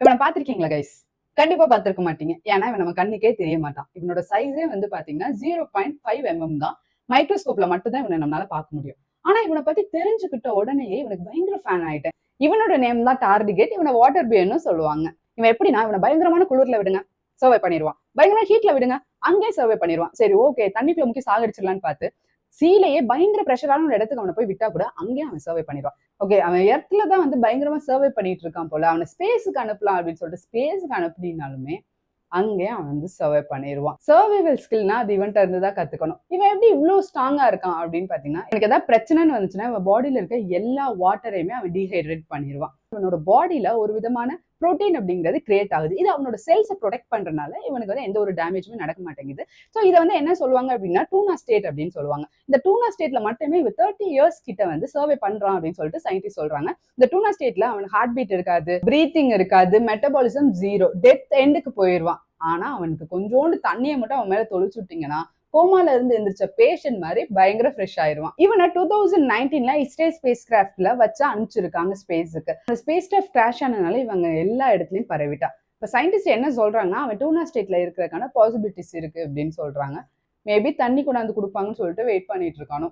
இவனை பாத்திருக்கீங்களா கைஸ்? கண்டிப்பா பாத்திருக்க மாட்டீங்க. ஏன்னா இவன் நம்ம கண்ணுக்கே தெரிய மாட்டான். இவனோட சைஸே வந்து பாத்தீங்கன்னா 0.5 mm தான். மைக்ரோஸ்கோப்ல மட்டும் தான் இவனை நம்மளால பார்க்க முடியும். ஆனா இவனை பத்தி தெரிஞ்சுக்கிட்ட உடனேயே இவனுக்கு பயங்கர ஃபேன் ஆயிட்டேன். இவனோட நேம் தான் டார்டிகேட். இவனை வாட்டர் பியர்னு சொல்லுவாங்க. இவன் எப்படின்னா இவனை பயங்கரமான குளிர்ல விடுங்க, சர்வை பண்ணிடுவான். பயங்கரமான ஹீட்ல விடுங்க, அங்கேயே சர்வை பண்ணிடுவான். சரி ஓகே, தண்ணிக்குள்ள முக்கி சாகடிச்சிடலான்னு பார்த்து சீலையே பயங்கர ப்ரெஷரான ஒரு இடத்துக்கு அவனை போய் விட்டா கூட அங்கேயும் அவன் சர்வை பண்ணிடுவான். ஓகே, அவன் எர்த்ல தான் வந்து பயங்கரமா சர்வை பண்ணிட்டு இருக்கான் போல, அவனை ஸ்பேஸுக்கு அனுப்பலாம் அப்படின்னு சொல்லிட்டு ஸ்பேஸுக்கு அனுப்பினாலுமே அங்கே அவன் வந்து சர்வை பண்ணிடுவான். சர்வைவல் ஸ்கில்னா அது இவன்ட்ட இருந்து தான் கத்துக்கணும். இவன் எப்படி இவ்வளவு ஸ்ட்ராங்கா இருக்கான் அப்படின்னு பாத்தீங்கன்னா, எனக்கு ஏதாவது பிரச்சனைன்னு வந்துச்சுன்னா இவன் பாடியில இருக்க எல்லா வாட்டரையுமே அவன் டீஹைட்ரேட் பண்ணிடுவான். இவனோட பாடியில ஒரு விதமான புரோட்டீன் அப்படிங்கிறது கிரியேட் ஆகுது. இது அவனோட செல்ஸை ப்ரொடெக்ட் பண்றதுனால இவனுக்கு வந்து எந்த ஒரு டேமேஜுமே நடக்க மாட்டேங்குது. ஸோ இதை வந்து என்ன சொல்லுவாங்க அப்படின்னா டூனா ஸ்டேட் அப்படின்னு சொல்லுவாங்க. இந்த டூனா ஸ்டேட்ல மட்டுமே இவன் 30 இயர்ஸ் கிட்ட வந்து சர்வே பண்றான் அப்படின்னு சொல்லிட்டு சயின்டிஸ்ட் சொல்றாங்க. இந்த டூனா ஸ்டேட்ல அவனுக்கு ஹார்ட் பீட் இருக்காது, பிரீத்திங் இருக்காது, மெட்டபாலிசம் ஜீரோ, டெத் எண்டுக்கு போயிடுவான். ஆனா அவனுக்கு கொஞ்சோண்டு தண்ணியை மட்டும் அவன் மேல தொளிச்சு விட்டீங்கன்னா கோமால இருந்து எந்திரிச்ச பேஷண்ட் மாதிரி பயங்கர ஃப்ரெஷ் ஆயிருவான். இவனை 2019 இஸ்ரே ஸ்பேஸ் கிராஃப்ட்ல வச்சு அனுப்பிச்சிருக்காங்க ஸ்பேஸுக்கு. அந்த ஸ்பேஸ் கிராஃப்ட் கிராஷ் ஆனதுனால இவங்க எல்லா இடத்துலயும் பரவிட்டா. இப்ப சயின்டிஸ்ட் என்ன சொல்றாங்கன்னா அவன் டூனா ஸ்டேட்ல இருக்கிறதுக்கான பாசிபிலிட்டிஸ் இருக்கு அப்படின்னு சொல்றாங்க. மேபி தண்ணி கொண்டாந்து கொடுப்பாங்கன்னு சொல்லிட்டு வெயிட் பண்ணிட்டு இருக்கானோ.